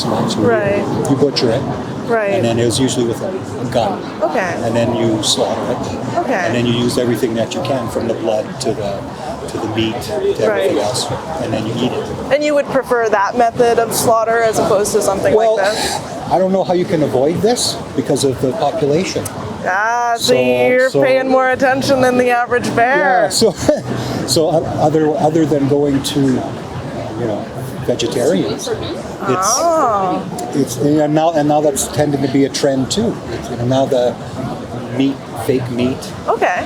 specimens. Right. You butcher it. Right. And then it was usually with a gun. Okay. And then you slaughter it. Okay. And then you use everything that you can, from the blood to the meat to everything else, and then you eat it. And you would prefer that method of slaughter as opposed to something like this? I don't know how you can avoid this because of the population. So you're paying more attention than the average bear. Yeah, so other than going to, vegetarians, it's and now that's tending to be a trend too. Now the fake meat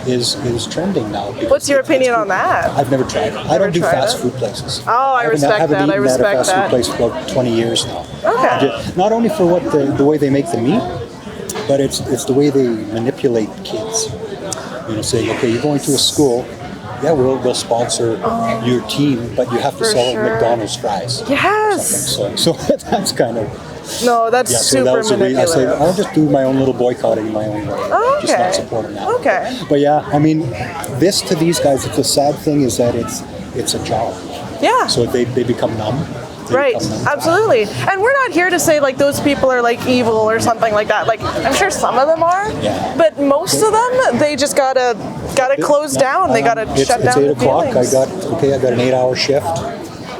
is trending now. What's your opinion on that? I've never tried it. I don't do fast food places. Oh, I respect that. I respect that. I haven't eaten at a fast food place for about 20 years now. Okay. Not only for what the way they make the meat, but it's the way they manipulate kids. Saying, okay, you're going to a school. Yeah, we'll sponsor your team, but you have to sell McDonald's fries. Yes. So that's kind of. No, that's super manipulative. I say, I'll just do my own little boycotting in my own way. Okay. Just not supporting that. Okay. But yeah, I mean, this to these guys, the sad thing is that it's a job. Yeah. So they become numb. Right, absolutely. And we're not here to say like those people are like evil or something like that. Like I'm sure some of them are, but most of them, they just gotta close down. They gotta shut down. It's 8 o'clock. I got an 8-hour shift.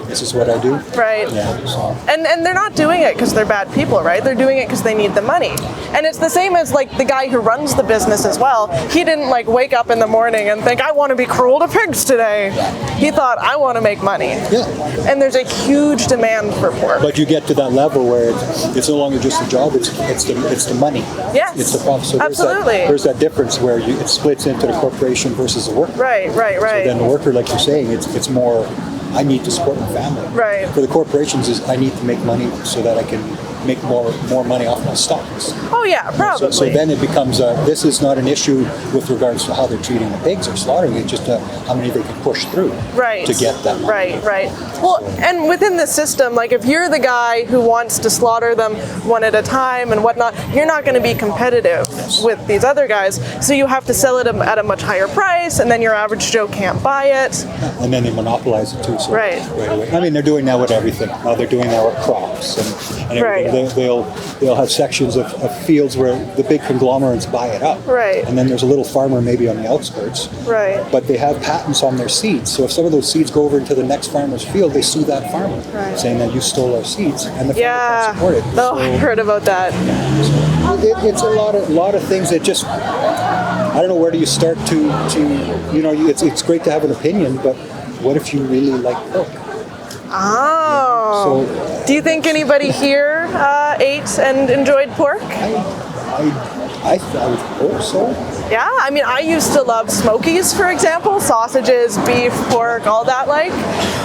This is what I do. Right. Yeah. So. And they're not doing it because they're bad people, right? They're doing it because they need the money. And it's the same as like the guy who runs the business as well. He didn't like wake up in the morning and think, I want to be cruel to pigs today. Yeah. He thought, I want to make money. Yeah. And there's a huge demand for pork. But you get to that level where it's no longer just a job, it's the money. Yes. It's the profit. So absolutely. There's that difference where it splits into the corporation versus the worker. Right. So then the worker, like you're saying, it's more, I need to support my family. Right. For the corporations, is I need to make money so that I can make more money off my stocks. Oh yeah, probably. So then it becomes this is not an issue with regards to how they're treating the pigs or slaughtering it, just how many they can push through to get that money. Right. Well, and within the system, like if you're the guy who wants to slaughter them one at a time and whatnot, you're not going to be competitive with these other guys. So you have to sell it at a much higher price, and then your average Joe can't buy it. And then they monopolize it too. So right away. I mean, they're doing that with everything. Now they're doing that with crops and everything. They'll have sections of fields where the big conglomerates buy it up. Right. And then there's a little farmer maybe on the outskirts. Right. But they have patents on their seeds. So if some of those seeds go over into the next farmer's field, they sue that farmer, saying that you stole our seeds, and the farmer can't support it. No, I heard about that. It's a lot of things that just, I don't know, where do you start to it's great to have an opinion, but what if you really like pork? Oh. So, do you think anybody here ate and enjoyed pork? I would hope so. Yeah, I mean, I used to love smokies, for example, sausages, beef, pork, all that like.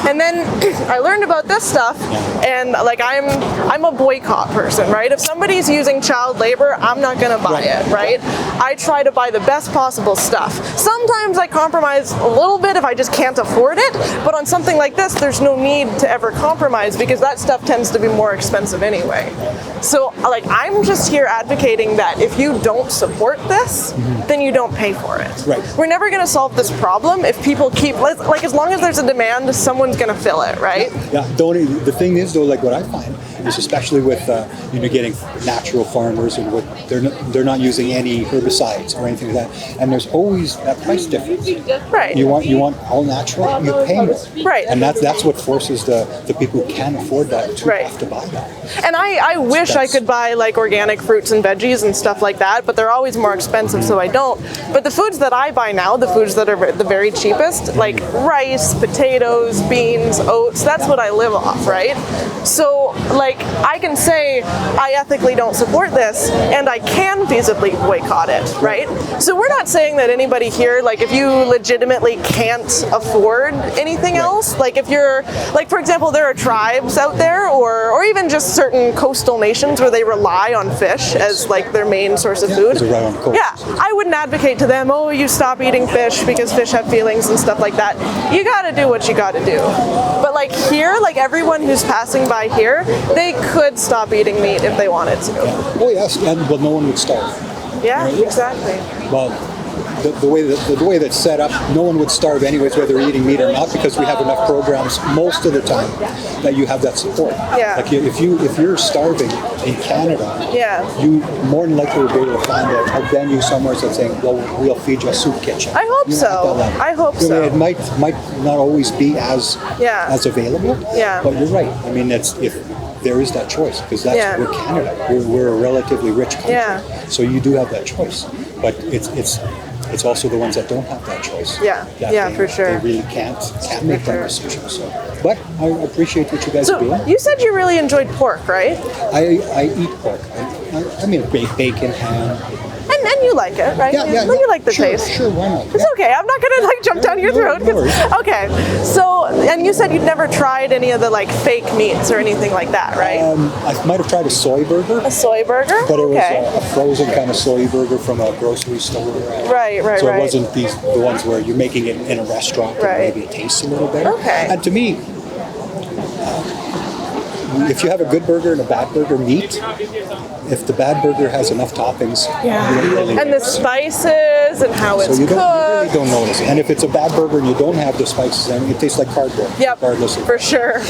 And then I learned about this stuff, and like I'm a boycott person, right? If somebody's using child labor, I'm not gonna buy it, right? I try to buy the best possible stuff. Sometimes I compromise a little bit if I just can't afford it, but on something like this, there's no need to ever compromise because that stuff tends to be more expensive anyway. So like I'm just here advocating that if you don't support this, then you don't pay for it. Right. We're never going to solve this problem if people keep, like as long as there's a demand, someone's going to fill it, right? Yeah. The thing is though, like what I find is especially with getting natural farmers and what they're not using any herbicides or anything like that, and there's always that price difference. Right. You want all natural, you pay more. Right. And that's what forces the people who can't afford that to have to buy that. And I wish I could buy like organic fruits and veggies and stuff like that, but they're always more expensive, so I don't. But the foods that I buy now, the foods that are the very cheapest, like rice, potatoes, beans, oats, that's what I live off, right? So like I can say I ethically don't support this and I can feasibly boycott it, right? So we're not saying that anybody here, like if you legitimately can't afford anything else, like if you're, like for example, there are tribes out there or even just certain coastal nations where they rely on fish as like their main source of food. Yeah, I wouldn't advocate to them, oh, you stop eating fish because fish have feelings and stuff like that. You gotta do what you gotta do. But like here, like everyone who's passing by here, they could stop eating meat if they wanted to. Oh yes, and well, no one would starve. Yeah, exactly. Well, the way that's set up, no one would starve anyways, whether they're eating meat or not, because we have enough programs most of the time that you have that support. Yeah. Like if you're starving in Canada, you more than likely will be able to find a venue somewhere that's saying, well, we'll feed you a soup kitchen. I hope so. I hope so. It might not always be as available. Yeah. But you're right. I mean, if there is that choice, because we're Canada. We're a relatively rich country. Yeah. So you do have that choice. But it's also the ones that don't have that choice. For sure. They really can't make that decision. So, but I appreciate what you guys are doing. You said you really enjoyed pork, right? I eat pork. I mean, bacon, ham. And you like it, right? Yeah. You like the sure, taste. Sure, why not? It's okay. I'm not gonna jump down your throat. No worries. Okay. So, and you said you'd never tried any of the fake meats or anything like that, right? I might have tried a soy burger. A soy burger? But it was a frozen kind of soy burger from a grocery store. Right. So it wasn't the ones where you're making it in a restaurant and maybe it tastes a little better. Okay. And to me, if you have a good burger and a bad burger, meat, if the bad burger has enough toppings, you don't really and the spices and how it's you cooked. really don't notice it. And if it's a bad burger and you don't have the spices, then it tastes like cardboard. Yep, regardless of for sure.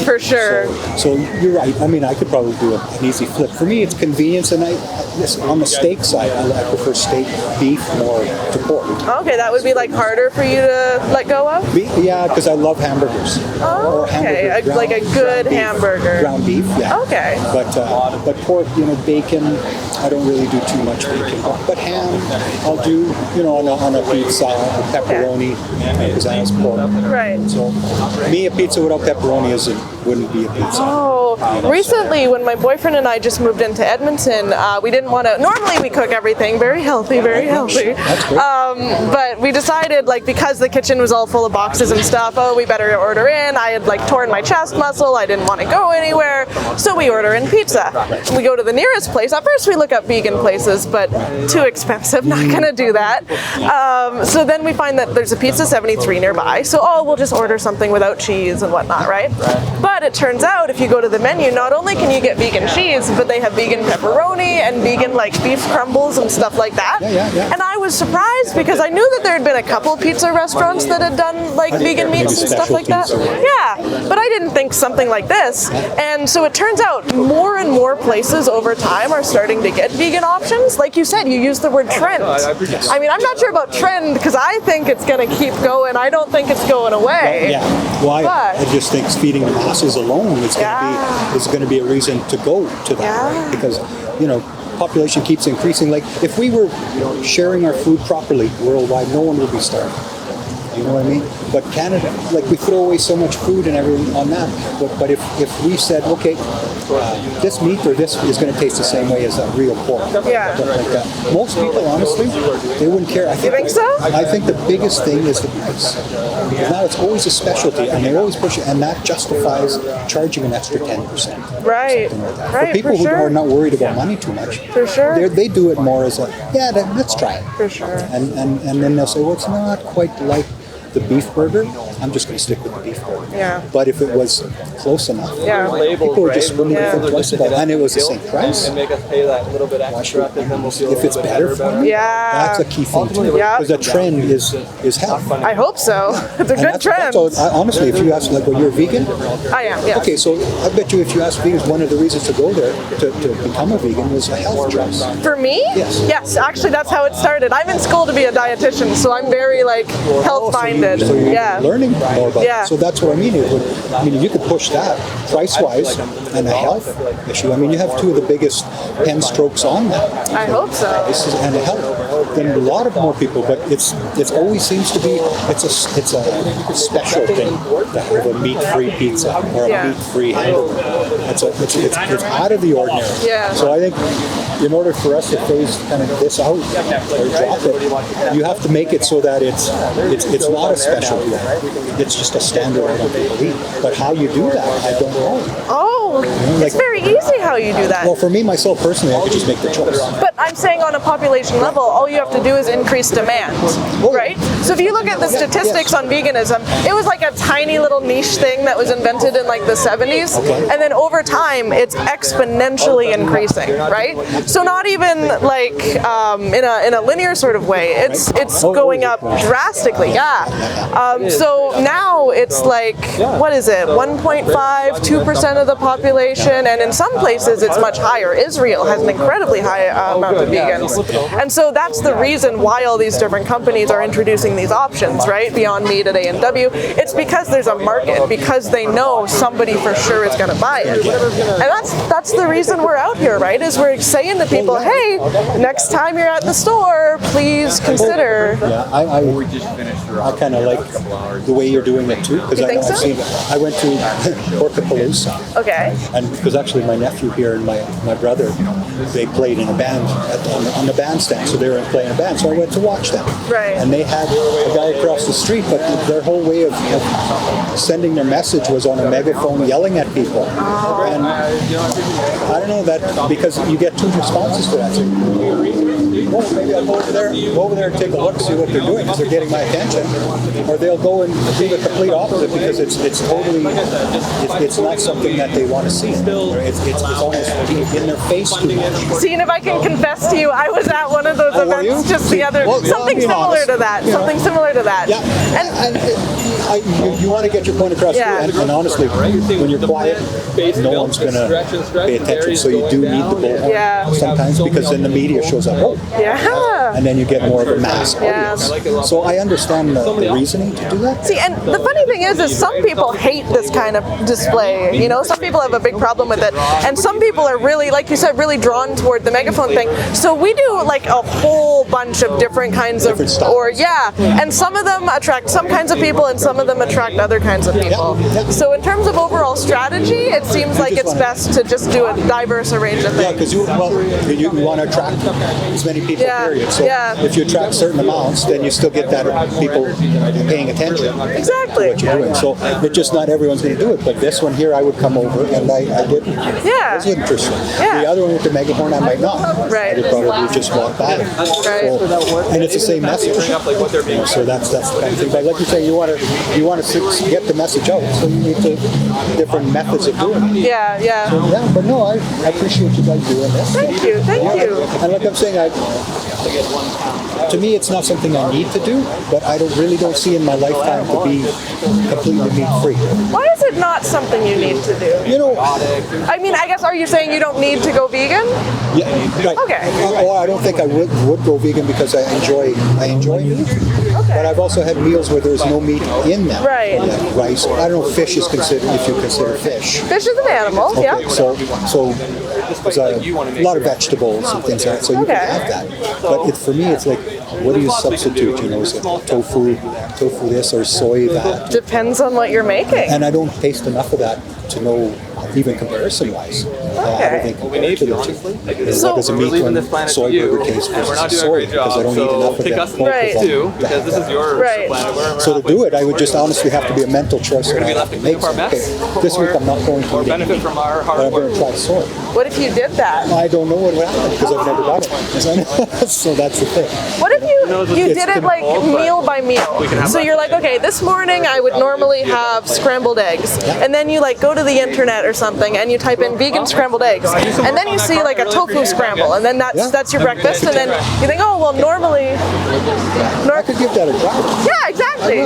So you're right. I mean, I could probably do an easy flip. For me, it's convenience, and on the steak side, I prefer steak, beef more to pork. Okay, that would be harder for you to let go of? Yeah, because I love hamburgers. Oh, okay. Like a good hamburger. Ground beef, yeah. Okay. But pork, bacon, I don't really do too much bacon. But ham, I'll do, on a pizza, pepperoni, because that has pork. Right. So, me, a pizza without pepperoni wouldn't be a pizza. Oh, recently when my boyfriend and I just moved into Edmonton, we didn't want to, normally we cook everything very healthy, That's great. But we decided, because the kitchen was all full of boxes and stuff, we better order in. I had torn my chest muscle, I didn't want to go anywhere, so we order in pizza. We go to the nearest place. At first we look up vegan places, but too expensive, not gonna do that. So then we find that there's a Pizza 73 nearby, so we'll just order something without cheese and whatnot, right? But it turns out if you go to the menu, not only can you get vegan cheese, but they have vegan pepperoni and vegan beef crumbles and stuff like that. Yeah. And I was surprised because I knew that there had been a couple pizza restaurants that had done vegan meats and stuff like that. Yeah, but I didn't think something like this. And so it turns out more and more places over time are starting to get vegan options. Like you said, you used the word trend. I mean, I'm not sure about trend because I think it's going to keep going. I don't think it's going away. Well, I just think feeding the masses alone is going to be a reason to go to that because population keeps increasing. If we were sharing our food properly worldwide, no one would be starving. You know what I mean? But Canada, we throw away so much food and everything on that. But if we said, okay, this meat or this is going to taste the same way as real pork. Yeah. Like that. Most people, honestly, they wouldn't care. You think so? I think the biggest thing is the price. Because now it's always a specialty, and they always push it, and that justifies charging an extra 10%. Right. Like that. Right. For people who are not worried about money too much, for sure, they do it more as let's try it. For sure. And then they'll say, well, it's not quite like the beef burger. I'm just going to stick with the beef burger. Yeah. But if it was close enough, people were just willing to think twice about it, and it was the same price. And make us pay that little bit extra, and then we'll feel if it's better for me, that's a key thing too. Because the trend is health. I hope so. It's a good trend. So honestly, if you ask, you're vegan? I am, yeah. Okay, so I bet you if you ask vegans, one of the reasons to go there, to become a vegan, was a health choice. For me? Yes. Yes, actually that's how it started. I'm in school to be a dietitian, so I'm very health-minded. So you're learning more about it. So that's what I mean. You could push that price-wise and a health issue. I mean, you have two of the biggest pen strokes on that. I hope so. And a health. Then a lot of more people, but it always seems to be it's a special thing to have a meat-free pizza or a meat-free hamburger. It's out of the ordinary. Yeah. So I think in order for us to phase kind of this out or drop it, you have to make it so that it's not a specialty. It's just a standard item people eat. But how you do that, I don't know. Oh, it's very very easy how you do that. Well, for me, myself personally, I could just make the choice. But I'm saying on a population level, all you have to do is increase demand, right? So if you look at the statistics on veganism, it was like a tiny little niche thing that was invented in like the 70s, and then over time, it's exponentially increasing, right? So not even like in a linear sort of way, it's going up drastically, so now it's like, what is it, 1.5, 2% of the population, and in some places it's much higher. Israel has an incredibly high amount of vegans. And so that's the reason why all these different companies are introducing these options, right? Beyond Meat at A&W. It's because there's a market, because they know somebody for sure is going to buy it. And that's the reason we're out here, right? Is we're saying to people, hey, next time you're at the store, please consider. Yeah, I kind of like the way you're doing it too, because I went to Portapalooza. Okay. And because actually my nephew here and my brother, they played in a band on the bandstand, so they were playing a band. So I went to watch them. Right. And they had a guy across the street, but their whole way of sending their message was on a megaphone, yelling at people. And I don't know that, because you get two responses to that. So, maybe I'll go over there and take a look, see what they're doing, because they're getting my attention. Or they'll go and do the complete opposite, because it's totally, it's not something that they want to see. It's almost in their face too much. See, and if I can confess to you, I was at one of those events just the other, something similar to that. Something similar to that. Yeah, and you want to get your point across, and honestly, when you're quiet, no one's going to pay attention, so you do need the bullhorn sometimes, because then the media shows up, and then you get more of a mass audience. So I understand the reasoning to do that. See, and the funny thing is some people hate this kind of display, you know, some people have a big problem with it, and some people are really, like you said, really drawn toward the megaphone thing. So we do like a whole bunch of different kinds of, and some of them attract some kinds of people and some of them attract other kinds of people. So in terms of overall strategy, it seems like it's best to just do a diverse range of things. Yeah, because you want to attract as many people, period. So if you attract certain amounts, then you still get that people paying attention to what you're doing. So it's just not everyone's going to do it. But this one here, I would come over and I did. Yeah. It was interesting. Yeah. The other one with the megaphone, I might not. Right. I would probably just walk by. Right. So, and it's the same message. So that's the kind of thing. But like you say, you want to get the message out. So you need different methods of doing it. Yeah. So, but no, I appreciate you guys doing this. Thank you. And like I'm saying, to me, it's not something I need to do, but I really don't see in my lifetime to be completely meat-free. Why is it not something you need to do? You know, I mean, I guess, are you saying you don't need to go vegan? Yeah. Right. Okay. Well, I don't think I would go vegan because I enjoy meat. Okay. But I've also had meals where there's no meat in them. Right. Like rice. I don't know if fish is considered, if you consider fish. Fish is an animal, okay, So there's a lot of vegetables and things like that, so you can have that. But for me, it's like, what do you substitute? You know, is it tofu this or soy that? Depends on what you're making. And I don't taste enough of that to know, even comparison-wise. I don't think comparatively. What does a meat when soy burger taste versus soy? Because I don't eat enough of that. Because this is your So to do it, I would just honestly have to be a mental choice that I have to make. This week I'm not going to eat meat, but I'm going to try soy. What if you did that? I don't know what would happen because I've never done it. So that's the thing. What if you did it like meal by meal? So you're like, okay, this morning I would normally have scrambled eggs, and then you like go to the internet or something and you type in vegan scrambled eggs, and then you see like a tofu scramble, and then that's your breakfast, and then you think, oh well, normally I could give that a try. Yeah, exactly.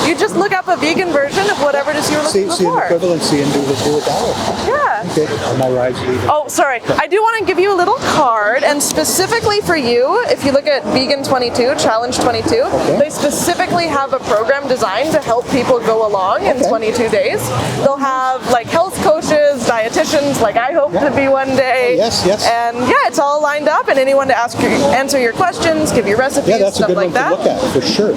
You just look up a vegan version of whatever it is you were looking for. See an equivalency and do it that way. Yeah. Okay. My ride's leaving. Oh, sorry. I do want to give you a little card, and specifically for you, if you look at Vegan 22, Challenge 22, they specifically have a program designed to help people go along in 22 days. They'll have like health coaches, dietitians, like I hope to be one day. Yes. And yeah, it's all lined up, and anyone to answer your questions, give you recipes, stuff like that. Yeah, that's a good one to look at, for sure.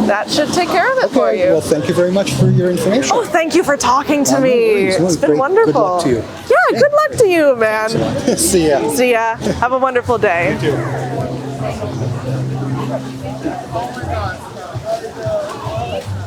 That should take care of it for you. Well, thank you very much for your information. Oh, thank you for talking to me. It's been wonderful. Good luck to you. Yeah, good luck to you, man. See ya. See ya. Have a wonderful day. You too.